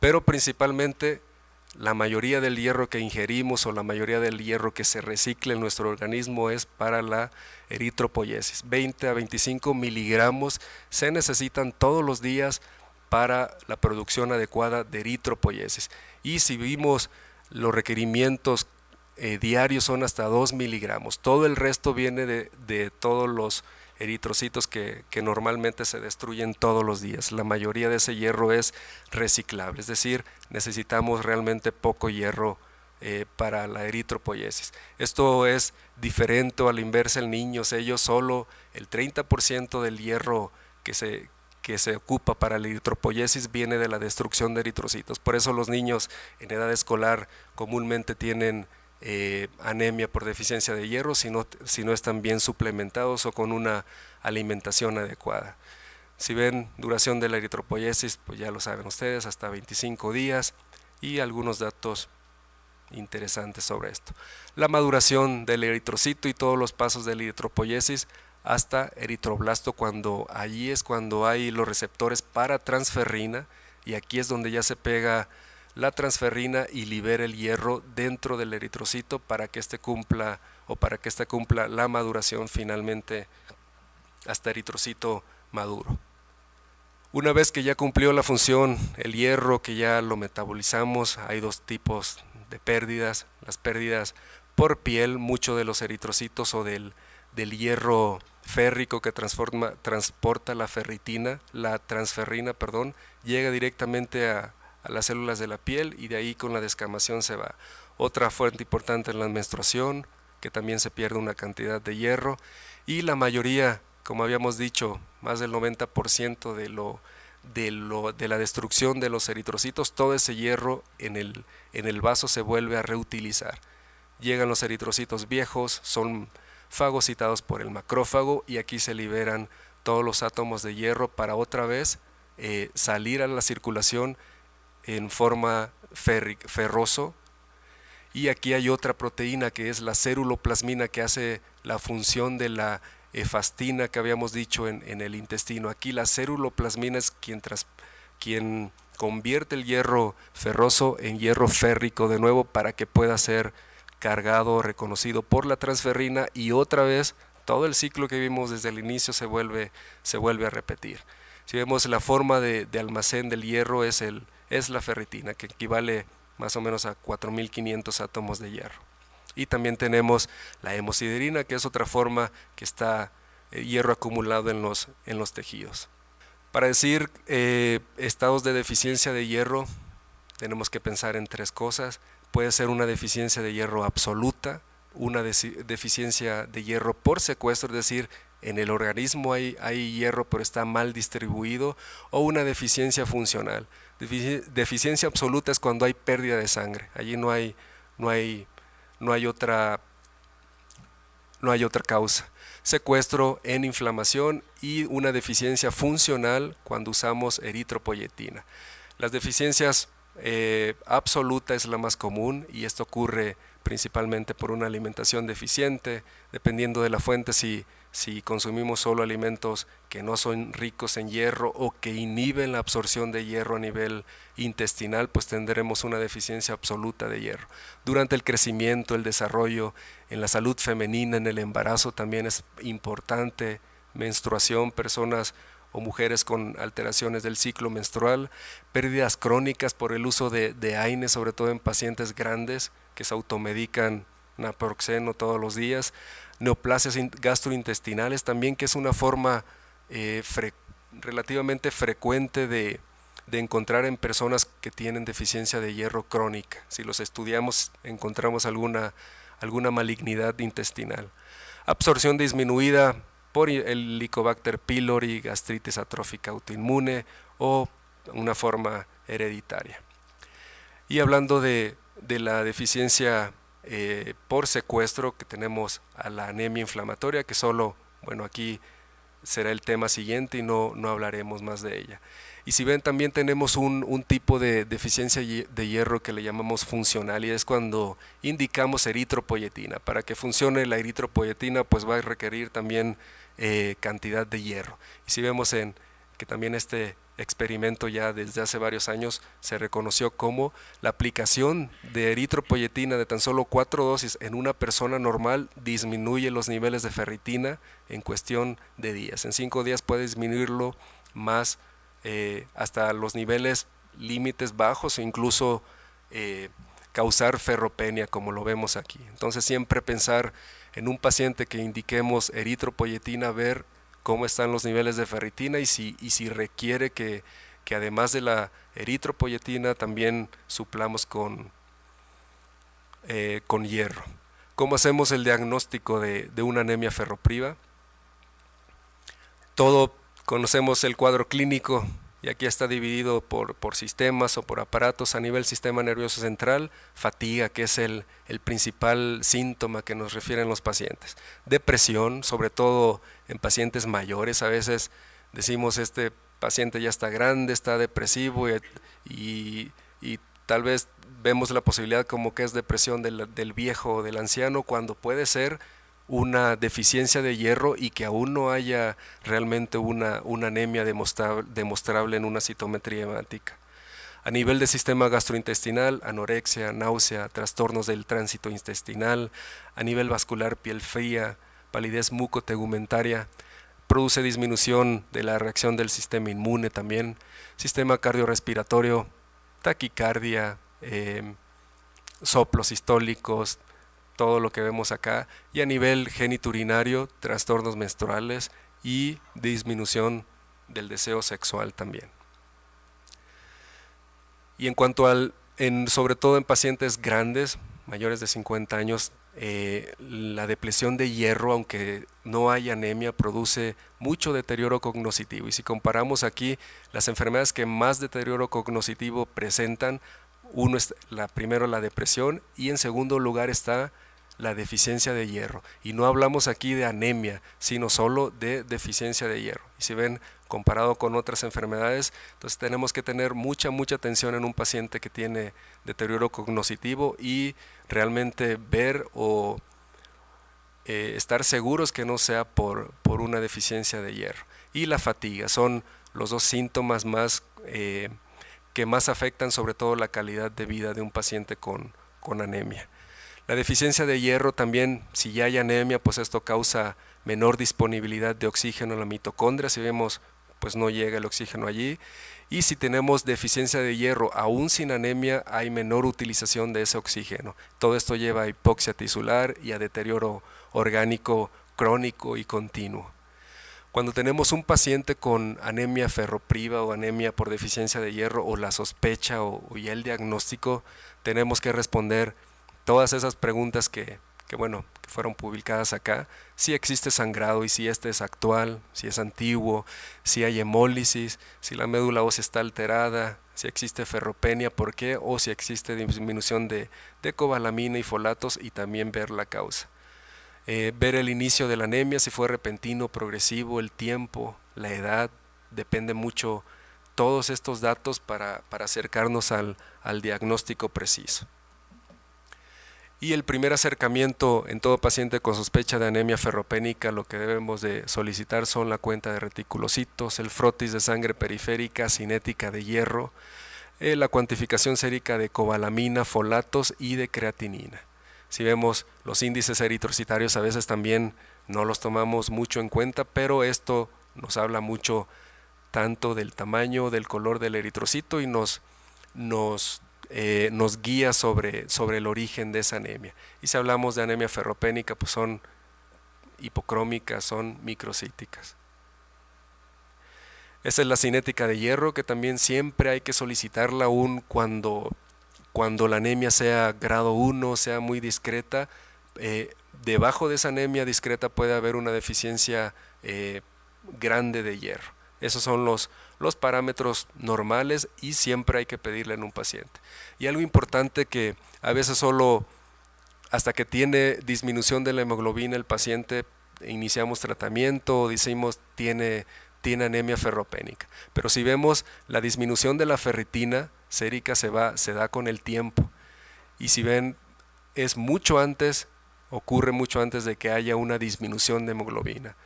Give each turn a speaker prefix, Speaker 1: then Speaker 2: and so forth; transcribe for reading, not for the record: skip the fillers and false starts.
Speaker 1: pero principalmente la mayoría del hierro que ingerimos o la mayoría del hierro que se recicla en nuestro organismo es para la eritropoyesis. 20 a 25 miligramos se necesitan todos los días para la producción adecuada de eritropoyesis. Y si vimos los requerimientos diarios son hasta 2 miligramos. Todo el resto viene de todos los eritrocitos que normalmente se destruyen todos los días. La mayoría de ese hierro es reciclable, es decir, necesitamos realmente poco hierro para la eritropoyesis. Esto es diferente a la inversa en niños. Ellos solo el 30% del hierro que se ocupa para la eritropoyesis viene de la destrucción de eritrocitos. Por eso los niños en edad escolar comúnmente tienen anemia por deficiencia de hierro si no están bien suplementados o con una alimentación adecuada. Si ven duración de la eritropoyesis, pues ya lo saben ustedes, hasta 25 días y algunos datos interesantes sobre esto. La maduración del eritrocito y todos los pasos de la eritropoyesis hasta eritroblasto, allí es cuando hay los receptores para transferrina, y aquí es donde ya se pega la transferrina y libera el hierro dentro del eritrocito para que éste cumpla la maduración finalmente hasta eritrocito maduro. Una vez que ya cumplió la función el hierro, que ya lo metabolizamos, hay dos tipos de pérdidas. Las pérdidas por piel, mucho de los eritrocitos o del hierro férrico que transporta la transferrina, llega directamente a las células de la piel y de ahí con la descamación se va. Otra fuente importante es la menstruación, que también se pierde una cantidad de hierro, y la mayoría, como habíamos dicho, más del 90% de la destrucción de los eritrocitos, todo ese hierro en el vaso se vuelve a reutilizar. Llegan los eritrocitos viejos, son fagocitados por el macrófago y aquí se liberan todos los átomos de hierro para otra vez salir a la circulación en forma ferroso. Y aquí hay otra proteína que es la ceruloplasmina, que hace la función de la efastina que habíamos dicho en el intestino. Aquí la ceruloplasmina es quien convierte el hierro ferroso en hierro férrico de nuevo para que pueda ser cargado, reconocido por la transferrina, y otra vez todo el ciclo que vimos desde el inicio se vuelve a repetir. Si vemos la forma de almacén del hierro es la ferritina, que equivale más o menos a 4500 átomos de hierro. Y también tenemos la hemosiderina, que es otra forma que está hierro acumulado en los tejidos. Para decir estados de deficiencia de hierro, tenemos que pensar en tres cosas. Puede ser una deficiencia de hierro absoluta, una deficiencia de hierro por secuestro, es decir, en el organismo hay hierro pero está mal distribuido, o una deficiencia funcional. Deficiencia absoluta es cuando hay pérdida de sangre, allí no hay otra causa. Secuestro en inflamación, y una deficiencia funcional cuando usamos eritropoyetina. Las deficiencias absoluta es la más común, y esto ocurre principalmente por una alimentación deficiente, dependiendo de la fuente. Si consumimos solo alimentos que no son ricos en hierro o que inhiben la absorción de hierro a nivel intestinal, pues tendremos una deficiencia absoluta de hierro. Durante el crecimiento, el desarrollo, en la salud femenina, en el embarazo también es importante. Menstruación, personas o mujeres con alteraciones del ciclo menstrual, pérdidas crónicas por el uso de AINES, sobre todo en pacientes grandes que se automedican naproxeno todos los días, neoplasias gastrointestinales también, que es una forma relativamente frecuente de encontrar en personas que tienen deficiencia de hierro crónica. Si los estudiamos encontramos alguna malignidad intestinal. Absorción disminuida por el Helicobacter pylori, gastritis atrófica autoinmune o una forma hereditaria. Y hablando de la deficiencia por secuestro, que tenemos a la anemia inflamatoria, que aquí será el tema siguiente y no hablaremos más de ella. Y si ven, también tenemos un tipo de deficiencia de hierro que le llamamos funcional, y es cuando indicamos eritropoyetina. Para que funcione la eritropoyetina, pues va a requerir también cantidad de hierro. Y si vemos que también este experimento ya desde hace varios años se reconoció como la aplicación de eritropoyetina de tan solo 4 dosis en una persona normal disminuye los niveles de ferritina en cuestión de días. En 5 días puede disminuirlo más hasta los niveles límites bajos o incluso causar ferropenia, como lo vemos aquí. Entonces siempre pensar en un paciente que indiquemos eritropoyetina, ver cómo están los niveles de ferritina y si requiere que además de la eritropoyetina también suplamos con hierro. ¿Cómo hacemos el diagnóstico de una anemia ferropriva? Todo conocemos el cuadro clínico y aquí está dividido por sistemas o por aparatos. A nivel sistema nervioso central, fatiga, que es el principal síntoma que nos refieren los pacientes. Depresión, sobre todo en pacientes mayores, a veces decimos este paciente ya está grande, está depresivo y tal vez vemos la posibilidad como que es depresión del viejo o del anciano, cuando puede ser una deficiencia de hierro y que aún no haya realmente una anemia demostrable en una citometría hemática. A nivel del sistema gastrointestinal, anorexia, náusea, trastornos del tránsito intestinal. A nivel vascular, piel fría, palidez mucotegumentaria, produce disminución de la reacción del sistema inmune también. Sistema cardiorrespiratorio, taquicardia, soplos sistólicos, todo lo que vemos acá. Y a nivel genitourinario, trastornos menstruales y disminución del deseo sexual también. Y en cuanto sobre todo en pacientes grandes, mayores de 50 años, la depresión de hierro, aunque no hay anemia, produce mucho deterioro cognoscitivo. Y si comparamos aquí las enfermedades que más deterioro cognoscitivo presentan, primero la depresión y en segundo lugar está la deficiencia de hierro. Y no hablamos aquí de anemia, sino solo de deficiencia de hierro. Y si ven, comparado con otras enfermedades, entonces tenemos que tener mucha atención en un paciente que tiene deterioro cognoscitivo y realmente ver o estar seguros que no sea por una deficiencia de hierro. Y la fatiga son los dos síntomas más que más afectan sobre todo la calidad de vida de un paciente con anemia. La deficiencia de hierro también, si ya hay anemia, pues esto causa menor disponibilidad de oxígeno en la mitocondria. Si vemos, pues no llega el oxígeno allí. Y si tenemos deficiencia de hierro, aún sin anemia, hay menor utilización de ese oxígeno. Todo esto lleva a hipoxia tisular y a deterioro orgánico crónico y continuo. Cuando tenemos un paciente con anemia ferropriva o anemia por deficiencia de hierro o la sospecha o ya el diagnóstico, tenemos que responder todas esas preguntas que fueron publicadas acá. Si existe sangrado y si este es actual, si es antiguo, si hay hemólisis, si la médula ósea está alterada, si existe ferropenia, por qué, o si existe disminución de cobalamina y folatos, y también ver la causa. Ver el inicio de la anemia, si fue repentino, progresivo, el tiempo, la edad, depende mucho todos estos datos para acercarnos al diagnóstico preciso. Y el primer acercamiento en todo paciente con sospecha de anemia ferropénica, lo que debemos de solicitar son la cuenta de reticulocitos, el frotis de sangre periférica, cinética de hierro, la cuantificación sérica de cobalamina, folatos y de creatinina. Si vemos los índices eritrocitarios, a veces también no los tomamos mucho en cuenta, pero esto nos habla mucho tanto del tamaño, del color del eritrocito y nos guía sobre el origen de esa anemia. Y si hablamos de anemia ferropénica, pues son hipocrómicas, son microcíticas. Esa es la cinética de hierro, que también siempre hay que solicitarla aún cuando la anemia sea grado 1, sea muy discreta. Debajo de esa anemia discreta puede haber una deficiencia grande de hierro. Esos son los parámetros normales y siempre hay que pedirle en un paciente. Y algo importante, que a veces solo hasta que tiene disminución de la hemoglobina el paciente iniciamos tratamiento o decimos tiene anemia ferropénica. Pero si vemos la disminución de la ferritina sérica se da con el tiempo. Y si ven, ocurre mucho antes de que haya una disminución de hemoglobina.